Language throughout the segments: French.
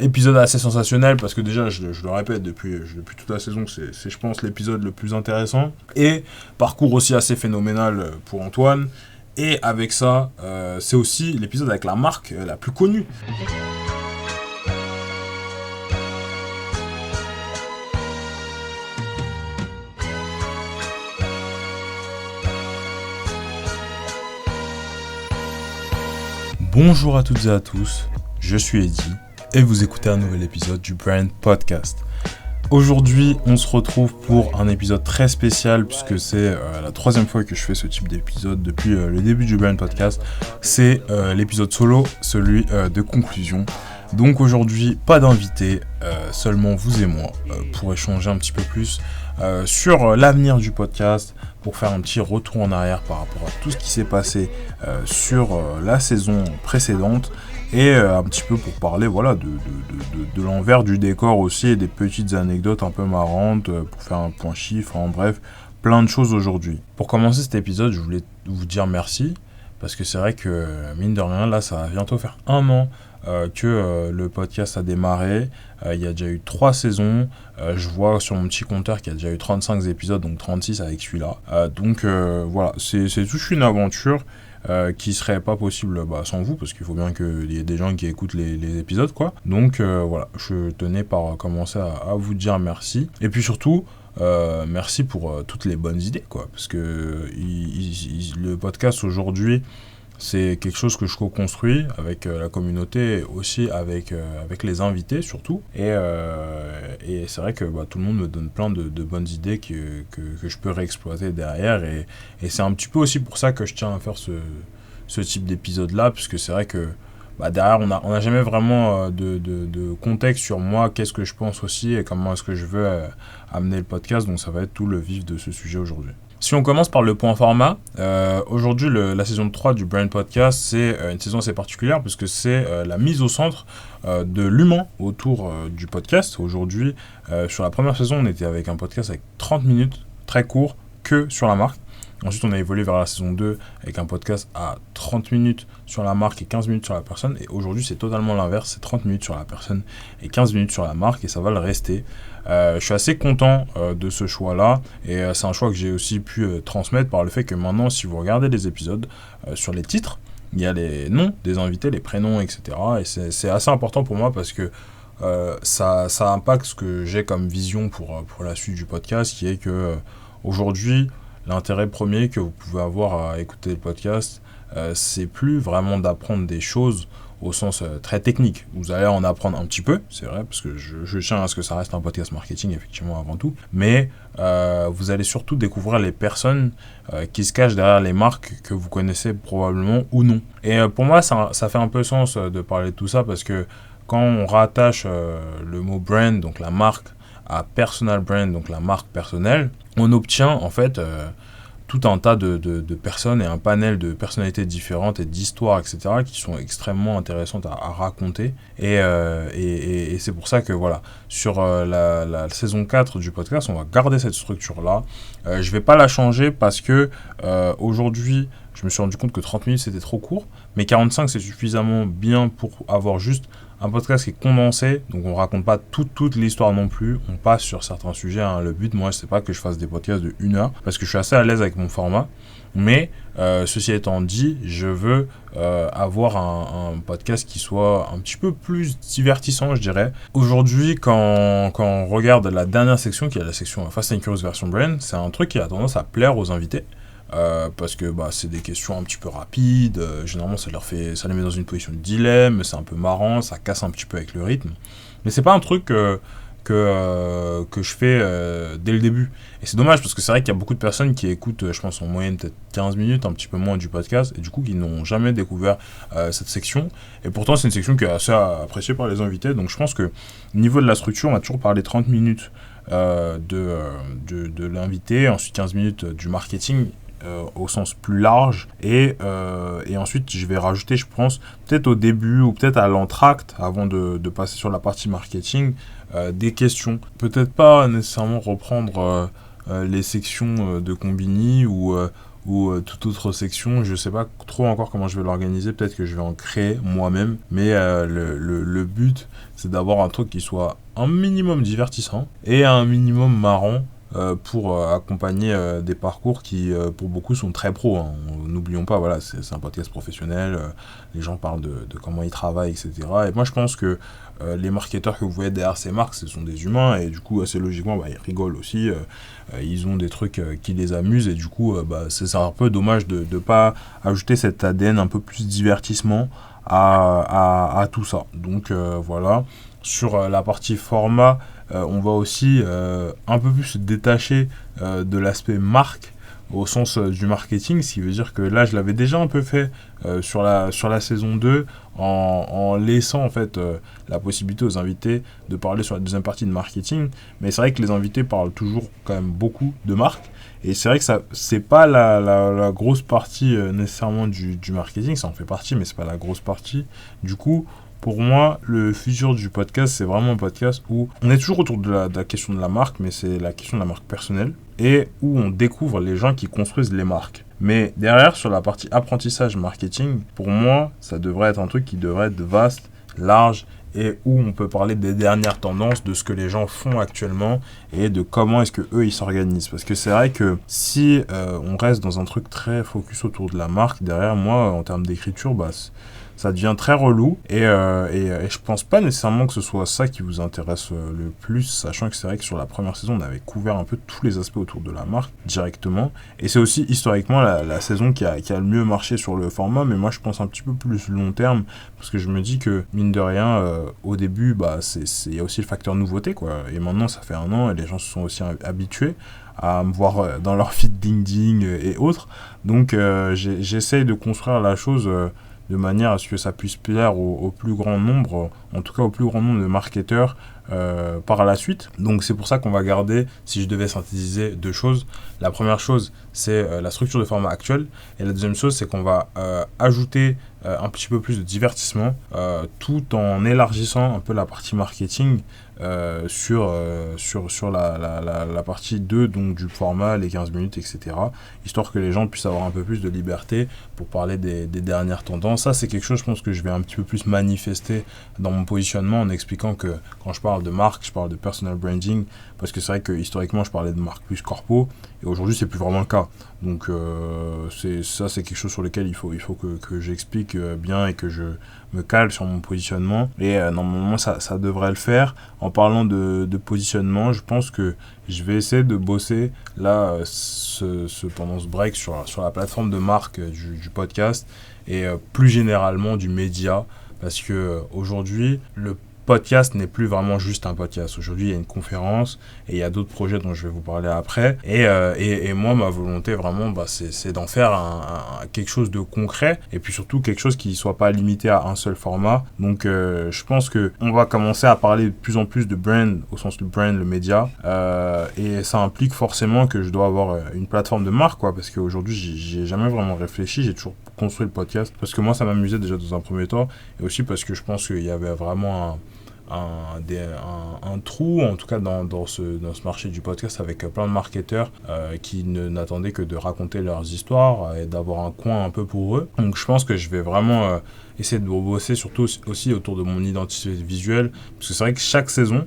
Épisode assez sensationnel parce que déjà, je le répète depuis toute la saison, c'est je pense l'épisode le plus intéressant. Et parcours aussi assez phénoménal pour Antoine. Et avec ça, c'est aussi l'épisode avec la marque la plus connue. Bonjour à toutes et à tous, je suis Eddy et vous écoutez un nouvel épisode du Brand Podcast. Aujourd'hui, on se retrouve pour un épisode très spécial puisque c'est la troisième fois que je fais ce type d'épisode depuis le début du Brand Podcast. C'est l'épisode solo, celui de conclusion. Donc aujourd'hui, pas d'invité, seulement vous et moi pour échanger un petit peu plus sur l'avenir du podcast, pour faire un petit retour en arrière par rapport à tout ce qui s'est passé sur la saison précédente et un petit peu pour parler voilà, de l'envers du décor aussi et des petites anecdotes un peu marrantes pour faire un point chiffre, en bref, plein de choses aujourd'hui. Pour commencer cet épisode, je voulais vous dire merci parce que c'est vrai que mine de rien, là ça va bientôt faire 1 an que le podcast a démarré. Il y a déjà eu 3 saisons. Je vois sur mon petit compteur qu'il y a déjà eu 35 épisodes, donc 36 avec celui-là. Donc voilà, c'est toute une aventure qui serait pas possible sans vous, parce qu'il faut bien qu'il y ait des gens qui écoutent les épisodes, quoi. Donc voilà, je tenais par commencer à vous dire merci. Et puis surtout, merci pour toutes les bonnes idées, quoi. Parce que le podcast aujourd'hui, c'est quelque chose que je co-construis avec la communauté et aussi avec les invités surtout. Et c'est vrai que tout le monde me donne plein de bonnes idées que je peux réexploiter derrière. Et c'est un petit peu aussi pour ça que je tiens à faire ce type d'épisode-là, puisque c'est vrai que derrière, on n'a jamais vraiment de contexte sur moi, qu'est-ce que je pense aussi et comment est-ce que je veux amener le podcast. Donc ça va être tout le vif de ce sujet aujourd'hui. Si on commence par le point format, aujourd'hui la saison 3 du Brand Podcast, c'est une saison assez particulière puisque c'est la mise au centre de l'humain autour du podcast. Aujourd'hui, sur la première saison, on était avec un podcast avec 30 minutes, très court, que sur la marque. Ensuite, on a évolué vers la saison 2 avec un podcast à 30 minutes sur la marque et 15 minutes sur la personne. Et aujourd'hui, c'est totalement l'inverse. C'est 30 minutes sur la personne et 15 minutes sur la marque. Et ça va le rester. Je suis assez content de ce choix-là. Et c'est un choix que j'ai aussi pu transmettre par le fait que maintenant, si vous regardez les épisodes sur les titres, il y a les noms des invités, les prénoms, etc. Et c'est assez important pour moi parce que ça impacte ce que j'ai comme vision pour la suite du podcast, qui est que aujourd'hui, l'intérêt premier que vous pouvez avoir à écouter le podcast, c'est plus vraiment d'apprendre des choses au sens très technique. Vous allez en apprendre un petit peu, c'est vrai, parce que je tiens à ce que ça reste un podcast marketing, effectivement, avant tout. Mais vous allez surtout découvrir les personnes qui se cachent derrière les marques que vous connaissez probablement ou non. Et pour moi, ça fait un peu sens de parler de tout ça, parce que quand on rattache le mot brand, donc la marque, à personal brand, donc la marque personnelle, on obtient en fait tout un tas de personnes et un panel de personnalités différentes et d'histoires, etc., qui sont extrêmement intéressantes à raconter. Et c'est pour ça que voilà, sur la saison 4 du podcast, on va garder cette structure-là. Je vais pas la changer parce que aujourd'hui, je me suis rendu compte que 30 minutes c'était trop court, mais 45 c'est suffisamment bien pour avoir juste un podcast qui est condensé, donc on raconte pas toute l'histoire non plus, on passe sur certains sujets, hein. Le but, moi, c'est pas que je fasse des podcasts de 1 heure, parce que je suis assez à l'aise avec mon format, mais ceci étant dit, je veux avoir un podcast qui soit un petit peu plus divertissant, je dirais. Aujourd'hui, quand on regarde la dernière section, qui est la section Fast and Curious version Brand, c'est un truc qui a tendance à plaire aux invités. Parce que c'est des questions un petit peu rapides, généralement ça les met dans une position de dilemme, c'est un peu marrant, ça casse un petit peu avec le rythme, mais c'est pas un truc que je fais dès le début, et c'est dommage parce que c'est vrai qu'il y a beaucoup de personnes qui écoutent, je pense en moyenne peut-être 15 minutes, un petit peu moins du podcast, et du coup qui n'ont jamais découvert cette section, et pourtant c'est une section qui est assez appréciée par les invités. Donc je pense que au niveau de la structure, on va toujours parler 30 minutes de l'invité, ensuite 15 minutes du marketing au sens plus large, et ensuite je vais rajouter, je pense, peut-être au début ou peut-être à l'entracte, avant de passer sur la partie marketing, des questions. Peut-être pas nécessairement reprendre les sections de Combini ou ou toute autre section. Je sais pas trop encore comment je vais l'organiser, peut-être que je vais en créer moi-même, mais le but c'est d'avoir un truc qui soit un minimum divertissant et un minimum marrant pour accompagner des parcours qui pour beaucoup sont très pros, hein. N'oublions pas, voilà, c'est un podcast professionnel, les gens parlent de comment ils travaillent, etc. Et moi je pense que les marketeurs que vous voyez derrière ces marques, ce sont des humains, et du coup assez logiquement ils rigolent aussi, ils ont des trucs qui les amusent, et du coup c'est un peu dommage de ne pas ajouter cet ADN un peu plus divertissement à tout ça. Donc voilà. Sur la partie format, on va aussi un peu plus se détacher de l'aspect marque au sens du marketing, ce qui veut dire que là je l'avais déjà un peu fait sur la saison 2 en laissant en fait la possibilité aux invités de parler sur la deuxième partie de marketing, mais c'est vrai que les invités parlent toujours quand même beaucoup de marque, et c'est vrai que ça c'est pas la grosse partie nécessairement du marketing, ça en fait partie mais c'est pas la grosse partie. Du coup pour moi, le futur du podcast, c'est vraiment un podcast où on est toujours autour de la question de la marque, mais c'est la question de la marque personnelle, et où on découvre les gens qui construisent les marques. Mais derrière, sur la partie apprentissage marketing, pour moi, ça devrait être un truc qui devrait être vaste, large, et où on peut parler des dernières tendances, de ce que les gens font actuellement, et de comment est-ce que eux ils s'organisent. Parce que c'est vrai que si on reste dans un truc très focus autour de la marque, derrière moi, en termes d'écriture, ça devient très relou, et je pense pas nécessairement que ce soit ça qui vous intéresse le plus, sachant que c'est vrai que sur la première saison on avait couvert un peu tous les aspects autour de la marque directement, et c'est aussi historiquement la saison qui a le mieux marché sur le format. Mais moi je pense un petit peu plus long terme, parce que je me dis que mine de rien au début il y a aussi le facteur nouveauté quoi, et maintenant ça fait 1 an et les gens se sont aussi habitués à me voir dans leur feed LinkedIn et autres, donc j'essaye de construire la chose de manière à ce que ça puisse plaire au plus grand nombre, en tout cas au plus grand nombre de marketeurs par la suite. Donc c'est pour ça qu'on va garder, si je devais synthétiser 2 choses, la première chose c'est la structure de format actuelle, et la deuxième chose c'est qu'on va ajouter un petit peu plus de divertissement tout en élargissant un peu la partie marketing sur la partie 2 donc du format, les 15 minutes, etc. Histoire que les gens puissent avoir un peu plus de liberté pour parler des dernières tendances. Ça c'est quelque chose je pense que je vais un petit peu plus manifester dans mon positionnement, en expliquant que quand je parle de marque, je parle de personal branding, parce que c'est vrai que historiquement je parlais de marque plus corpo, et aujourd'hui c'est plus vraiment le cas. Donc c'est quelque chose sur lequel il faut que j'explique bien et que je me cale sur mon positionnement, et normalement ça devrait le faire. En parlant de positionnement, je pense que je vais essayer de bosser là pendant ce break sur la plateforme de marque du podcast, et plus généralement du média, parce que aujourd'hui le podcast n'est plus vraiment juste un podcast. Aujourd'hui, il y a une conférence et il y a d'autres projets dont je vais vous parler après. Et moi, ma volonté vraiment, c'est d'en faire quelque chose de concret, et puis surtout quelque chose qui ne soit pas limité à un seul format. Donc, je pense qu'on va commencer à parler de plus en plus de brand, au sens du brand, le média. Et ça implique forcément que je dois avoir une plateforme de marque, quoi, parce qu'aujourd'hui, j'y ai jamais vraiment réfléchi. J'ai toujours construit le podcast parce que moi, ça m'amusait déjà dans un premier temps, et aussi parce que je pense qu'il y avait vraiment un trou, en tout cas dans ce marché du podcast, avec plein de marketeurs qui n'attendaient que de raconter leurs histoires et d'avoir un coin un peu pour eux. Donc je pense que je vais vraiment essayer de bosser surtout aussi autour de mon identité visuelle, parce que c'est vrai que chaque saison,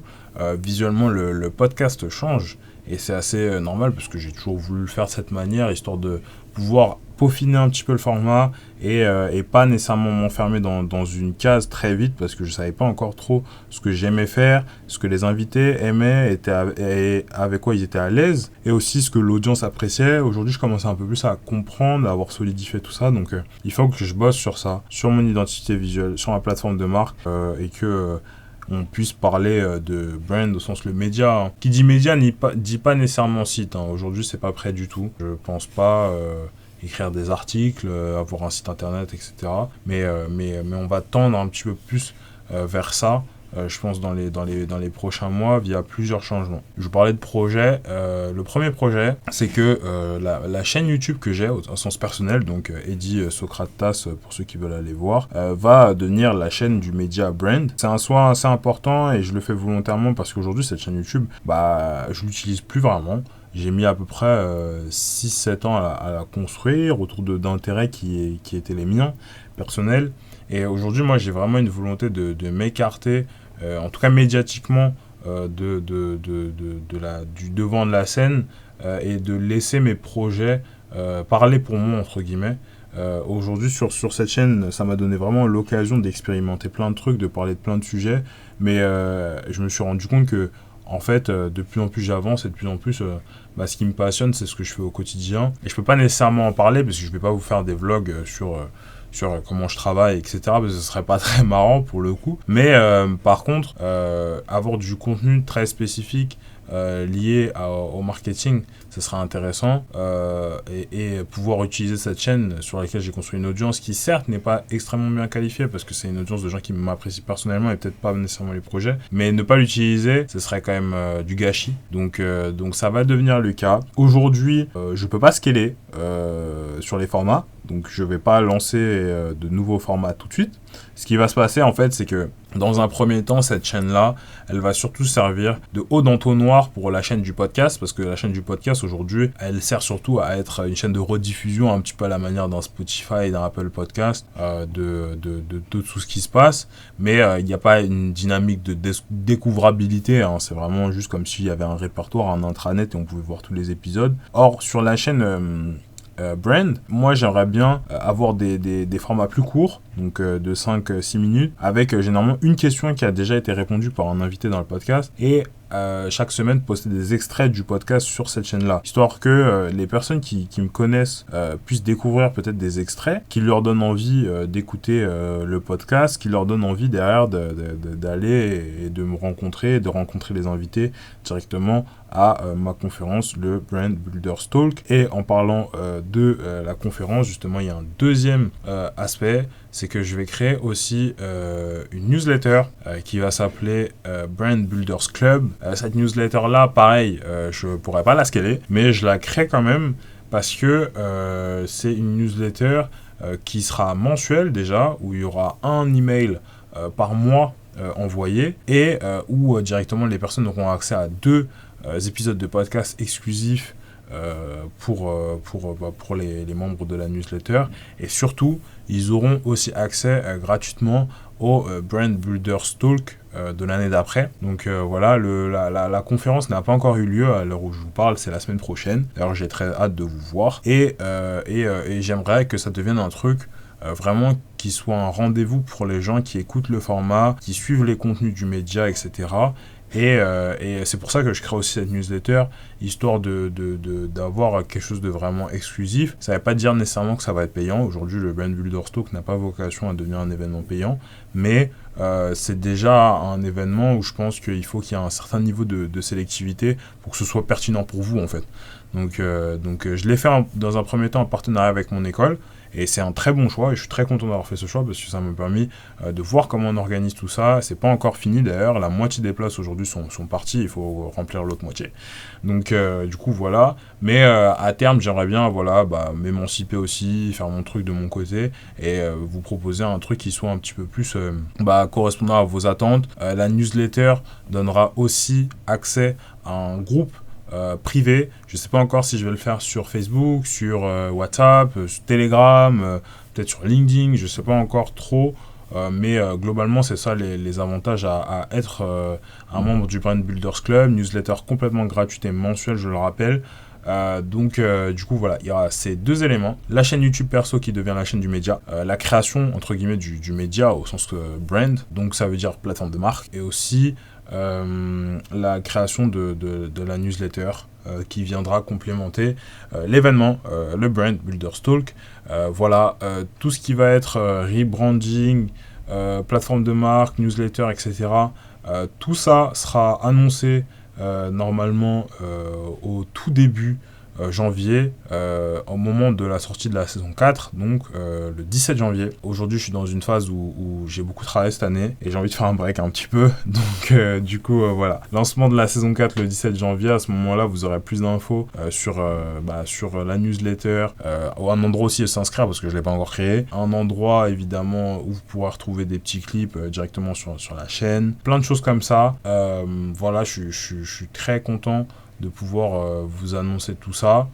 visuellement, le podcast change, et c'est assez normal, parce que j'ai toujours voulu le faire de cette manière, histoire de pouvoir peaufiner un petit peu le format, et pas nécessairement m'enfermer dans une case très vite, parce que je savais pas encore trop ce que j'aimais faire, ce que les invités aimaient, et avec quoi ils étaient à l'aise, et aussi ce que l'audience appréciait. Aujourd'hui, je commençais un peu plus à comprendre, à avoir solidifié tout ça, donc il faut que je bosse sur ça, sur mon identité visuelle, sur ma plateforme de marque, et que on puisse parler de brand au sens le média, hein. Qui dit média dit pas nécessairement site, hein. Aujourd'hui, c'est pas prêt du tout. Je pense pas écrire des articles, avoir un site internet, etc. Mais on va tendre un petit peu plus vers ça, je pense, dans les prochains mois, via plusieurs changements. Je vous parlais de projets. Le premier projet, c'est que la chaîne YouTube que j'ai, au sens personnel, donc Eddie Socrates, pour ceux qui veulent aller voir, va devenir la chaîne du média brand. C'est un choix assez important, et je le fais volontairement, parce qu'aujourd'hui, cette chaîne YouTube, je l'utilise plus vraiment. j'ai mis à peu près 6-7 ans à la construire autour d'intérêts qui étaient les miens, personnels. Et aujourd'hui, moi, j'ai vraiment une volonté de m'écarter, en tout cas médiatiquement, du devant de la scène et de laisser mes projets parler pour moi, entre guillemets. Aujourd'hui, sur cette chaîne, ça m'a donné vraiment l'occasion d'expérimenter plein de trucs, de parler de plein de sujets, mais je me suis rendu compte que, en fait, de plus en plus j'avance et de plus en plus, ce qui me passionne, c'est ce que je fais au quotidien. Et je peux pas nécessairement en parler parce que je vais pas vous faire des vlogs sur comment je travaille, etc. Parce que ce serait pas très marrant pour le coup. Mais par contre, avoir du contenu très spécifique lié au marketing, ce sera intéressant et pouvoir utiliser cette chaîne sur laquelle j'ai construit une audience qui certes n'est pas extrêmement bien qualifiée parce que c'est une audience de gens qui m'apprécient personnellement et peut-être pas nécessairement les projets, mais ne pas l'utiliser, ce serait quand même du gâchis. Donc ça va devenir le cas. Aujourd'hui, je peux pas scaler sur les formats, donc je vais pas lancer de nouveaux formats tout de suite. Ce qui va se passer en fait, c'est que dans un premier temps, cette chaîne-là, elle va surtout servir de haut d'entonnoir pour la chaîne du podcast, parce que la chaîne du podcast aujourd'hui, elle sert surtout à être une chaîne de rediffusion, un petit peu à la manière d'un Spotify et d'un Apple Podcast, de tout ce qui se passe. Mais il n'y a pas une dynamique de découvrabilité, hein. C'est vraiment juste comme s'il y avait un répertoire, un intranet et on pouvait voir tous les épisodes. Or, sur la chaîne Brand, moi j'aimerais bien avoir des formats plus courts, donc de 5-6 minutes, avec généralement une question qui a déjà été répondue par un invité dans le podcast, et chaque semaine poster des extraits du podcast sur cette chaîne-là, histoire que les personnes qui me connaissent puissent découvrir peut-être des extraits, qui leur donnent envie d'écouter le podcast, qui leur donnent envie derrière d'aller et de me rencontrer, de rencontrer les invités directement à ma conférence, le Brand Builders Talk. Et en parlant de la conférence, justement, il y a un deuxième aspect, c'est que je vais créer aussi une newsletter qui va s'appeler Brand Builders Club. Cette newsletter-là, pareil, je pourrais pas la scaler, mais je la crée quand même parce que c'est une newsletter qui sera mensuelle déjà, où il y aura un email par mois envoyé et où directement les personnes auront accès à 2 épisodes de podcast exclusifs pour les membres de la newsletter, et surtout ils auront aussi accès gratuitement au Brand Builders Talk de l'année d'après. Donc voilà, la conférence n'a pas encore eu lieu à l'heure où je vous parle, c'est la semaine prochaine. D'ailleurs j'ai très hâte de vous voir et j'aimerais que ça devienne un truc vraiment qui soit un rendez-vous pour les gens qui écoutent le format, qui suivent les contenus du média, etc. Et c'est pour ça que je crée aussi cette newsletter, histoire d'avoir quelque chose de vraiment exclusif. Ça ne veut pas dire nécessairement que ça va être payant. Aujourd'hui, le Brand Builders Talk n'a pas vocation à devenir un événement payant, mais c'est déjà un événement où je pense qu'il faut qu'il y ait un certain niveau de sélectivité pour que ce soit pertinent pour vous, en fait. Donc je l'ai fait dans un premier temps en partenariat avec mon école. Et c'est un très bon choix et je suis très content d'avoir fait ce choix parce que ça m'a permis de voir comment on organise tout ça. C'est pas encore fini d'ailleurs, la moitié des places aujourd'hui sont parties, il faut remplir l'autre moitié. Donc du coup voilà, mais à terme j'aimerais bien m'émanciper aussi, faire mon truc de mon côté et vous proposer un truc qui soit un petit peu plus correspondant à vos attentes. La newsletter donnera aussi accès à un groupe privé. Je sais pas encore si je vais le faire sur Facebook, sur WhatsApp, sur Telegram, peut-être sur LinkedIn, je sais pas encore trop, mais globalement c'est ça les avantages à être un membre du Brand Builders Club. Newsletter complètement gratuite et mensuelle, je le rappelle. Du coup voilà, il y aura ces 2 éléments, la chaîne YouTube perso qui devient la chaîne du média, la création entre guillemets du média au sens brand, donc ça veut dire plateforme de marque, et aussi la création de la newsletter qui viendra complémenter l'événement, le Brand Builders Talk. Tout ce qui va être rebranding, plateforme de marque, newsletter, etc. Tout ça sera annoncé normalement au tout début janvier, au moment de la sortie de la saison 4, donc le 17 janvier. Aujourd'hui, je suis dans une phase où j'ai beaucoup travaillé cette année et j'ai envie de faire un break un petit peu. Donc, du coup, voilà. Lancement de la saison 4 le 17 janvier. À ce moment-là, vous aurez plus d'infos sur la newsletter, ou un endroit aussi à s'inscrire parce que je ne l'ai pas encore créé. Un endroit, évidemment, où vous pourrez retrouver des petits clips directement sur la chaîne. Plein de choses comme ça. Je suis très content de pouvoir vous annoncer tout ça.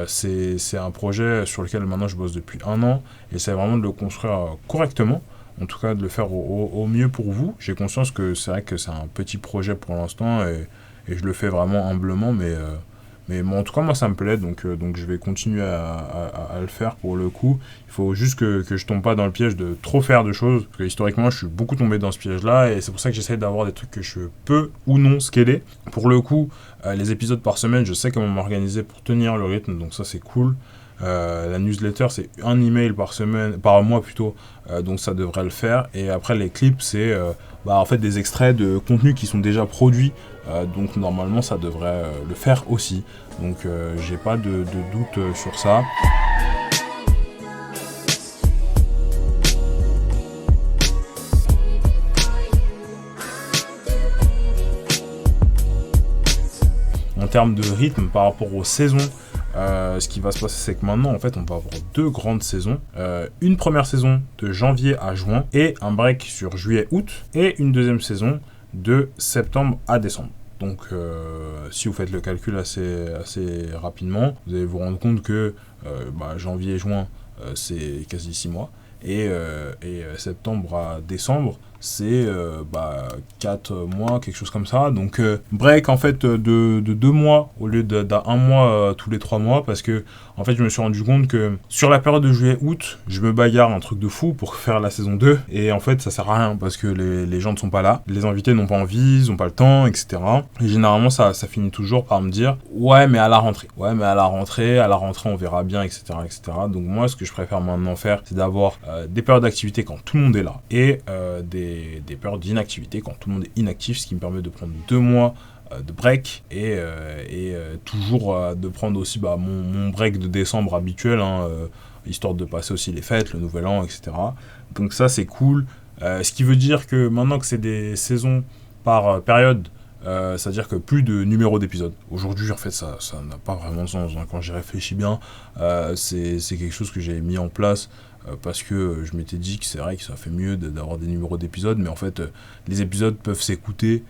C'est un projet sur lequel maintenant je bosse depuis 1 an et c'est vraiment de le construire correctement, en tout cas de le faire au mieux pour vous. J'ai conscience que c'est vrai que c'est un petit projet pour l'instant et je le fais vraiment humblement, mais bon, en tout cas moi ça me plaît, donc je vais continuer à le faire pour le coup. Il faut juste que je tombe pas dans le piège de trop faire de choses, parce que historiquement je suis beaucoup tombé dans ce piège là et c'est pour ça que j'essaie d'avoir des trucs que je peux ou non scaler. Pour le coup, les épisodes par semaine, je sais comment m'organiser pour tenir le rythme, donc ça c'est cool. La newsletter c'est un email par mois plutôt, donc ça devrait le faire. Et après les clips c'est en fait des extraits de contenus qui sont déjà produits, donc normalement ça devrait le faire aussi, donc j'ai pas de doute sur ça. En termes de rythme par rapport aux saisons, ce qui va se passer, c'est que maintenant, en fait, on va avoir 2 grandes saisons. Une première saison de janvier à juin et un break sur juillet-août. Et une deuxième saison de septembre à décembre. Donc, si vous faites le calcul assez rapidement, vous allez vous rendre compte que janvier et juin, c'est quasi 6 mois. Et septembre à décembre, c'est 4 mois, quelque chose comme ça. Donc break en fait de 2 mois au lieu d'un mois tous les 3 mois, parce que en fait je me suis rendu compte que sur la période de juillet-août, je me bagarre un truc de fou pour faire la saison 2, et en fait ça sert à rien parce que les gens ne sont pas là, les invités n'ont pas envie, ils n'ont pas le temps, etc. Et généralement ça finit toujours par me dire ouais mais à la rentrée on verra bien, etc. Donc moi ce que je préfère maintenant faire, c'est d'avoir des périodes d'activité quand tout le monde est là et des périodes d'inactivité quand tout le monde est inactif, ce qui me permet de prendre 2 mois de break et toujours de prendre aussi mon break de décembre habituel, histoire de passer aussi les fêtes, le nouvel an, etc. Donc ça c'est cool, ce qui veut dire que maintenant que c'est des saisons par période, c'est-à-dire que plus de numéros d'épisodes. Aujourd'hui, en fait, ça n'a pas vraiment de sens. Quand j'y réfléchis bien, c'est quelque chose que j'ai mis en place parce que je m'étais dit que c'est vrai que ça fait mieux d'avoir des numéros d'épisodes, mais en fait, les épisodes peuvent s'écouter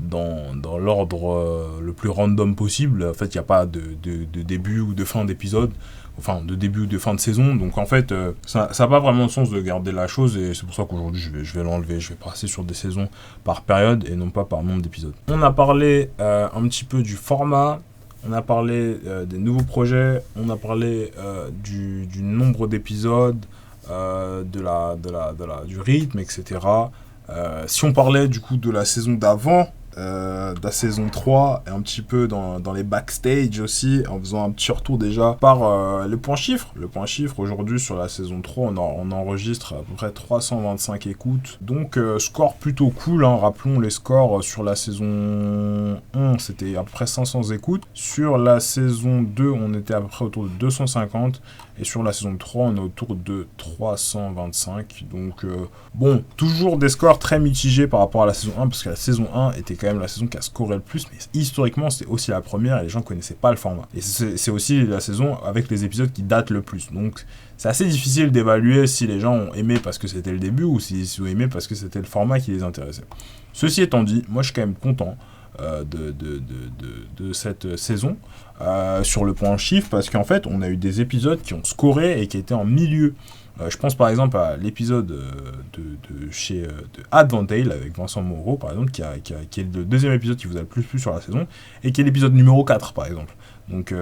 dans l'ordre le plus random possible. En fait, il n'y a pas de début ou de fin d'épisode, enfin de début ou de fin de saison, donc en fait ça n'a pas vraiment de sens de garder la chose, et c'est pour ça qu'aujourd'hui je vais l'enlever, je vais passer sur des saisons par période et non pas par nombre d'épisodes. On a parlé un petit peu du format, on a parlé des nouveaux projets, on a parlé du nombre d'épisodes, du rythme, etc. Si on parlait du coup de la saison d'avant, de la saison 3, et un petit peu dans les backstage aussi, en faisant un petit retour déjà par le point chiffre. Le point chiffre, aujourd'hui sur la saison 3, on enregistre à peu près 325 écoutes. Donc score plutôt cool, rappelons les scores sur la saison 1, c'était à peu près 500 écoutes. Sur la saison 2, on était à peu près autour de 250. Et sur la saison 3, on est autour de 325. Donc, toujours des scores très mitigés par rapport à la saison 1, parce que la saison 1 était quand même la saison qui a scoré le plus, mais historiquement, c'était aussi la première et les gens ne connaissaient pas le format. Et c'est aussi la saison avec les épisodes qui datent le plus. Donc, c'est assez difficile d'évaluer si les gens ont aimé parce que c'était le début ou s'ils ont aimé parce que c'était le format qui les intéressait. Ceci étant dit, moi, je suis quand même content de cette saison sur le point chiffre, parce qu'en fait on a eu des épisodes qui ont scoré et qui étaient en milieu. Je pense par exemple à l'épisode de Advantale avec Vincent Moreau par exemple, qui est le deuxième épisode qui vous a le plus plu sur la saison, et qui est l'épisode numéro 4 par exemple. Donc,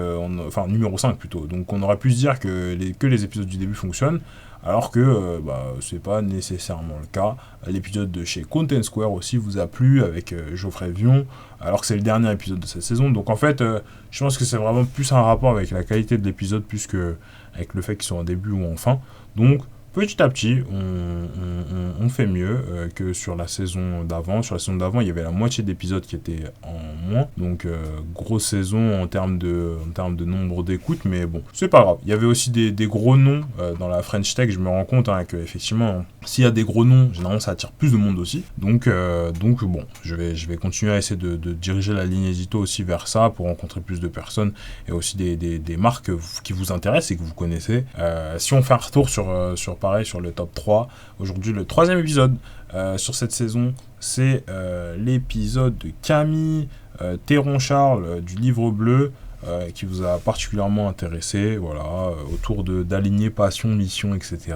enfin numéro 5 plutôt. Donc on aurait pu se dire que les épisodes du début fonctionnent, alors que c'est pas nécessairement le cas. L'épisode de chez Content Square aussi vous a plu avec Geoffrey Vion, alors que c'est le dernier épisode de cette saison. Donc en fait, je pense que c'est vraiment plus un rapport avec la qualité de l'épisode plus que avec le fait qu'ils sont en début ou en fin. Donc petit à petit, on fait mieux que sur la saison d'avant. Sur la saison d'avant, il y avait la moitié d'épisodes qui étaient en moins. Donc, grosse saison en termes de nombre d'écoutes. Mais bon, c'est pas grave. Il y avait aussi des gros noms dans la French Tech. Je me rends compte qu'effectivement, s'il y a des gros noms, généralement, ça attire plus de monde aussi. Donc bon, je vais continuer à essayer de diriger la ligne édito aussi vers ça pour rencontrer plus de personnes et aussi des marques qui vous intéressent et que vous connaissez. Si on fait un retour sur pareil sur le top 3. Aujourd'hui, le 3e épisode sur cette saison, c'est l'épisode de Camille Théron-Charles du Livre Bleu, qui vous a particulièrement intéressé, voilà, autour d'aligner passion, mission, etc.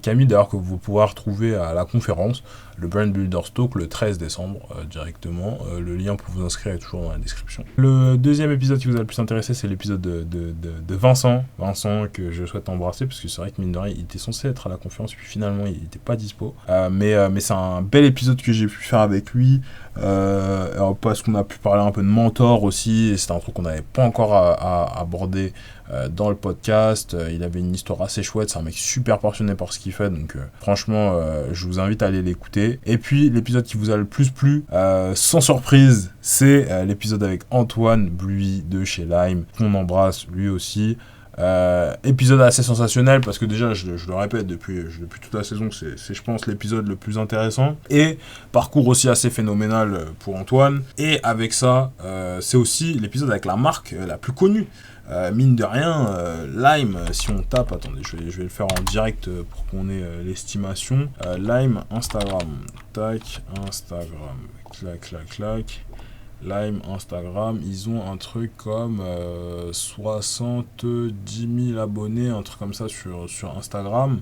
Camille, d'ailleurs, que vous pourrez retrouver à la conférence, le Brand Builder Talk, le 13 décembre, directement. Le lien pour vous inscrire est toujours dans la description. Le 2e épisode qui vous a le plus intéressé, c'est l'épisode de Vincent. Vincent, que je souhaite embrasser, parce que c'est vrai que mine de rien, il était censé être à la conférence, puis finalement, il n'était pas dispo. Mais c'est un bel épisode que j'ai pu faire avec lui, parce qu'on a pu parler un peu de mentor aussi, et c'était un truc qu'on n'avait pas encore abordé dans le podcast. Il avait une histoire assez chouette, c'est un mec super passionné par ce qu'il fait, donc franchement je vous invite à aller l'écouter. Et puis l'épisode qui vous a le plus plu, sans surprise, c'est l'épisode avec Antoine Bluy de chez Lime, qu'on embrasse lui aussi. Épisode assez sensationnel, parce que déjà je le répète depuis toute la saison, c'est je pense l'épisode le plus intéressant, et parcours aussi assez phénoménal pour Antoine. Et avec ça, c'est aussi l'épisode avec la marque la plus connue, mine de rien, Lime. Si on tape, attendez, je vais le faire en direct pour qu'on ait l'estimation. Lime Instagram, tac, Instagram, clac. Lime Instagram, ils ont un truc comme 70 000 abonnés, un truc comme ça sur Instagram.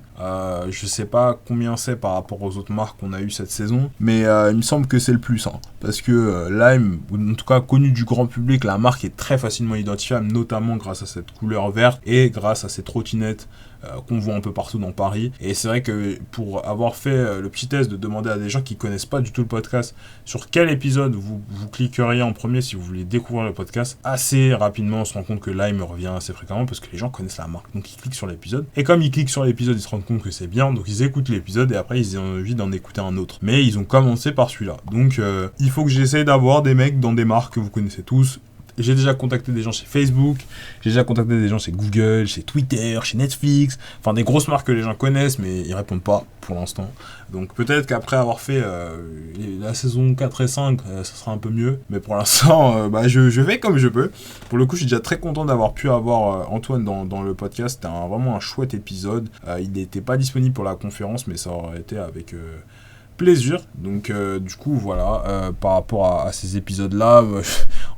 Je sais pas combien c'est par rapport aux autres marques qu'on a eu cette saison, mais il me semble que c'est le plus, hein, parce que Lime, en tout cas connu du grand public, la marque est très facilement identifiable, notamment grâce à cette couleur verte et grâce à ces trottinettes qu'on voit un peu partout dans Paris. Et c'est vrai que pour avoir fait le petit test de demander à des gens qui connaissent pas du tout le podcast sur quel épisode vous cliqueriez en premier si vous voulez découvrir le podcast, assez rapidement on se rend compte que Lime revient assez fréquemment, parce que les gens connaissent la marque, donc ils cliquent sur l'épisode, et comme ils cliquent sur l'épisode, ils se rendent compte que c'est bien, donc ils écoutent l'épisode, et après ils ont envie d'en écouter un autre, mais ils ont commencé par celui-là. Donc il faut que j'essaie d'avoir des mecs dans des marques que vous connaissez tous. J'ai déjà contacté des gens chez Facebook, j'ai déjà contacté des gens chez Google, chez Twitter, chez Netflix, enfin des grosses marques que les gens connaissent, mais ils répondent pas pour l'instant. Donc peut-être qu'après avoir fait la saison 4 et 5, ça sera un peu mieux. Mais pour l'instant, je vais comme je peux. Pour le coup, je suis déjà très content d'avoir pu avoir Antoine dans le podcast. C'était vraiment un chouette épisode. Il n'était pas disponible pour la conférence, mais ça aurait été avec plaisir. Donc du coup voilà, par rapport à ces épisodes là,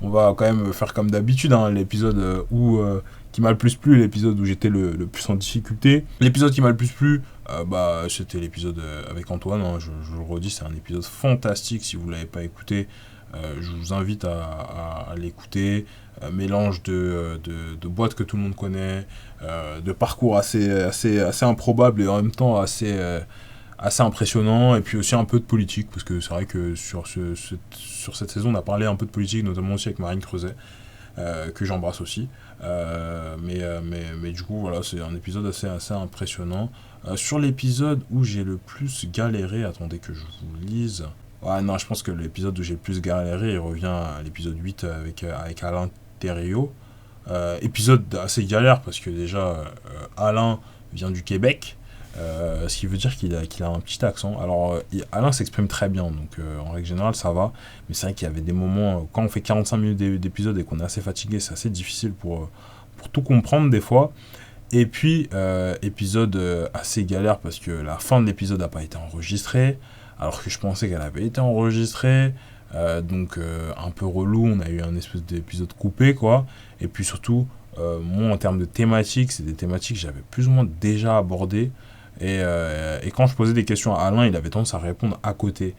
on va quand même faire comme d'habitude, hein, l'épisode qui m'a le plus plu, l'épisode où j'étais le plus en difficulté. L'épisode qui m'a le plus plu, c'était l'épisode avec Antoine, hein, je le redis, c'est un épisode fantastique. Si vous ne l'avez pas écouté, je vous invite à l'écouter. Mélange de boîtes que tout le monde connaît, de parcours assez improbable et en même temps assez impressionnant, et puis aussi un peu de politique, parce que c'est vrai que sur cette saison on a parlé un peu de politique, notamment aussi avec Marine Creuset, que j'embrasse aussi, mais du coup voilà, c'est un épisode assez impressionnant. Sur l'épisode où j'ai le plus galéré, attendez que je vous lise. Je pense que l'épisode où j'ai le plus galéré, il revient à l'épisode 8 avec Alain Thériault. Épisode assez galère, parce que déjà Alain vient du Québec, ce qui veut dire qu'il a un petit accent. Alors Alain s'exprime très bien, donc en règle générale ça va, mais c'est vrai qu'il y avait des moments, quand on fait 45 minutes d'épisode et qu'on est assez fatigué, c'est assez difficile pour tout comprendre des fois. Et puis épisode assez galère, parce que la fin de l'épisode n'a pas été enregistrée, alors que je pensais qu'elle avait été enregistrée, donc un peu relou, on a eu un espèce d'épisode coupé quoi. Et puis surtout, moi en termes de thématiques, c'est des thématiques que j'avais plus ou moins déjà abordées. Et quand je posais des questions à Alain, il avait tendance à répondre à côté,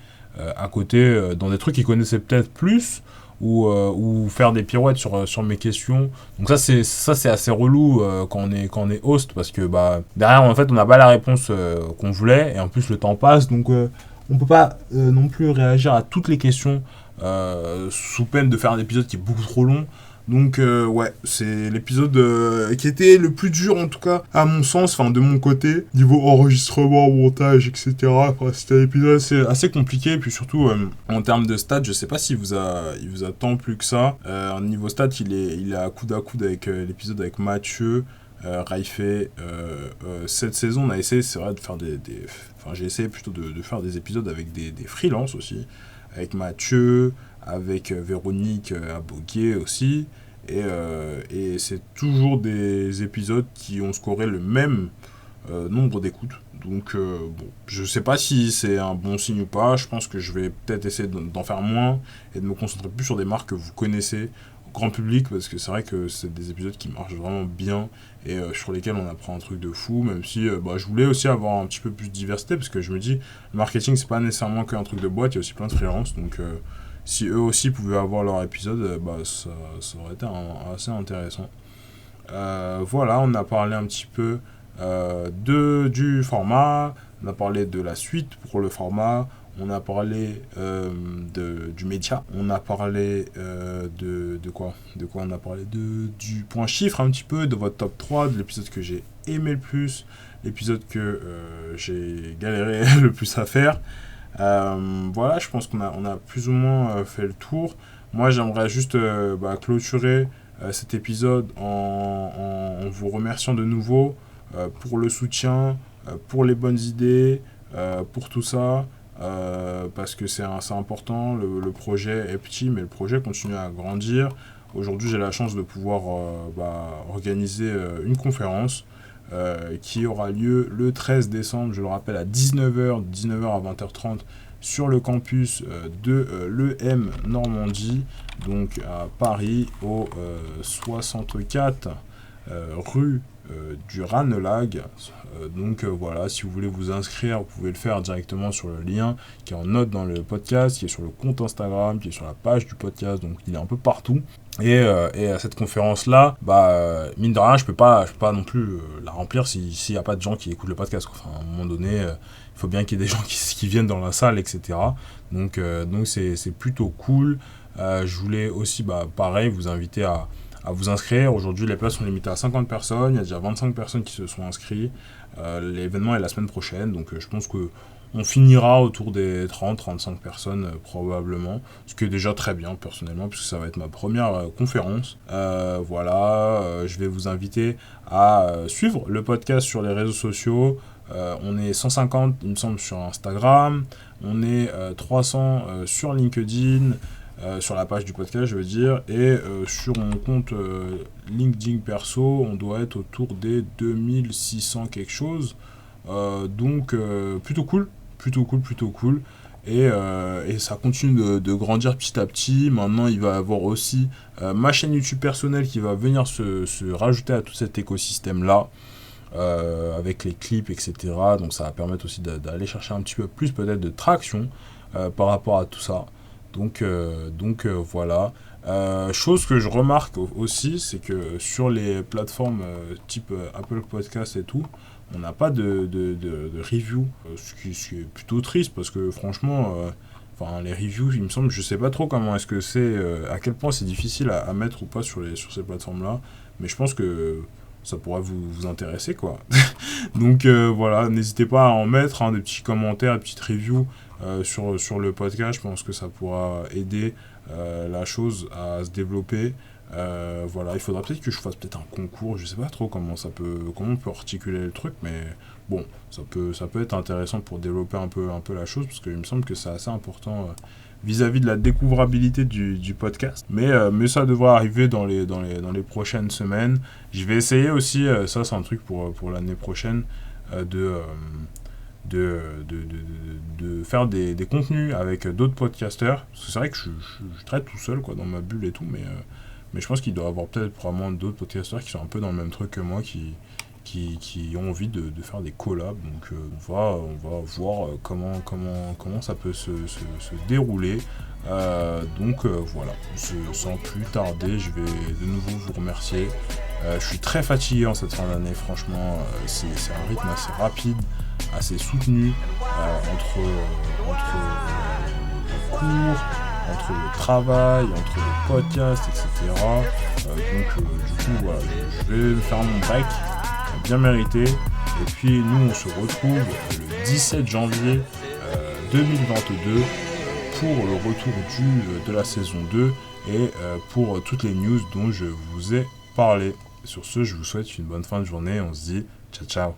dans des trucs qu'il connaissait peut-être plus, ou faire des pirouettes sur mes questions. Donc ça c'est assez relou quand on est host, parce que derrière en fait on n'a pas la réponse qu'on voulait, et en plus le temps passe, donc on peut pas non plus réagir à toutes les questions sous peine de faire un épisode qui est beaucoup trop long. Donc c'est l'épisode qui était le plus dur, en tout cas à mon sens, enfin de mon côté, niveau enregistrement, montage, etc. C'était un épisode assez compliqué, et puis surtout en termes de stats, je sais pas s'il vous a tant plu que ça. Niveau stats, il est à coude avec l'épisode avec Mathieu, Raifé. Cette saison on a essayé, c'est vrai, de faire j'ai essayé plutôt de faire des épisodes avec des freelances aussi, avec Mathieu, avec Véronique Aboguier aussi, et c'est toujours des épisodes qui ont scoré le même nombre d'écoutes. Donc bon, je sais pas si c'est un bon signe ou pas. Je pense que je vais peut-être essayer d'en faire moins et de me concentrer plus sur des marques que vous connaissez au grand public, parce que c'est vrai que c'est des épisodes qui marchent vraiment bien et sur lesquels on apprend un truc de fou, même si je voulais aussi avoir un petit peu plus de diversité, parce que je me dis, le marketing c'est pas nécessairement qu'un truc de boîte, il y a aussi plein de freelance, donc si eux aussi pouvaient avoir leur épisode, ça aurait été assez intéressant. Voilà, on a parlé un petit peu du format, on a parlé de la suite pour le format, on a parlé du média, on a parlé de quoi on a parlé du point chiffre un petit peu, de votre top 3, de l'épisode que j'ai aimé le plus, l'épisode que j'ai galéré le plus à faire. Voilà, je pense qu'on a plus ou moins fait le tour. Moi, j'aimerais juste clôturer cet épisode en vous remerciant de nouveau pour le soutien, pour les bonnes idées, pour tout ça, parce que c'est important. Le projet est petit, mais le projet continue à grandir. Aujourd'hui, j'ai la chance de pouvoir organiser une conférence qui aura lieu le 13 décembre, je le rappelle, à 19h à 20h30 sur le campus de l'EM Normandie, donc à Paris, au 64 rue du Ranelagh. Donc voilà, si vous voulez vous inscrire, vous pouvez le faire directement sur le lien qui est en note dans le podcast, qui est sur le compte Instagram, qui est sur la page du podcast, donc il est un peu partout. Et à cette conférence-là, mine de rien, je peux pas non plus la remplir s'il n'y a pas de gens qui écoutent le podcast, quoi. Enfin, à un moment donné, il faut bien qu'il y ait des gens qui viennent dans la salle, etc. Donc c'est plutôt cool. Je voulais aussi, pareil, vous inviter à vous inscrire. Aujourd'hui, les places sont limitées à 50 personnes. Il y a déjà 25 personnes qui se sont inscrites. L'événement est la semaine prochaine, donc je pense que on finira autour des 30-35 personnes probablement, ce qui est déjà très bien personnellement, puisque ça va être ma première conférence. Je vais vous inviter à suivre le podcast sur les réseaux sociaux. On est 150, il me semble, sur Instagram. On est 300 sur LinkedIn, sur la page du podcast, je veux dire. Et sur mon compte LinkedIn perso, on doit être autour des 2600 quelque chose. Donc plutôt cool. Et ça continue de grandir petit à petit. Maintenant, il va y avoir aussi ma chaîne YouTube personnelle qui va venir se rajouter à tout cet écosystème-là, avec les clips, etc. Donc ça va permettre aussi d'aller chercher un petit peu plus peut-être de traction par rapport à tout ça. Donc voilà. Chose que je remarque aussi, c'est que sur les plateformes type Apple Podcast et tout, on n'a pas de review, ce qui est plutôt triste, parce que franchement, les reviews, il me semble, je sais pas trop comment est-ce que c'est, à quel point c'est difficile à mettre ou pas sur ces plateformes-là, mais je pense que ça pourrait vous intéresser, quoi. Donc voilà, n'hésitez pas à en mettre des petits commentaires, des petites reviews sur le podcast. Je pense que ça pourra aider la chose à se développer. Voilà, il faudra peut-être que je fasse peut-être un concours, je sais pas trop comment on peut articuler le truc, mais bon, ça peut être intéressant pour développer un peu la chose, parce qu'il me semble que c'est assez important vis-à-vis de la découvrabilité du podcast, mais ça devrait arriver dans les prochaines semaines. Je vais essayer aussi, ça c'est un truc pour l'année prochaine, de faire des contenus avec d'autres podcasteurs, parce que c'est vrai que je traite tout seul, quoi, dans ma bulle et tout, mais je pense qu'il doit y avoir peut-être probablement d'autres podcasteurs qui sont un peu dans le même truc que moi, qui ont envie de faire des collabs. Donc on va voir comment ça peut se dérouler. Donc voilà, sans plus tarder, je vais de nouveau vous remercier. Je suis très fatigué en cette fin d'année, franchement. C'est un rythme assez rapide, assez soutenu, entre les cours, entre le travail, entre le podcast, etc. Donc du coup, voilà, je vais me faire mon break, bien mérité. Et puis nous, on se retrouve le 17 janvier 2022 pour le retour de la saison 2 et pour toutes les news dont je vous ai parlé. Sur ce, je vous souhaite une bonne fin de journée. On se dit ciao ciao.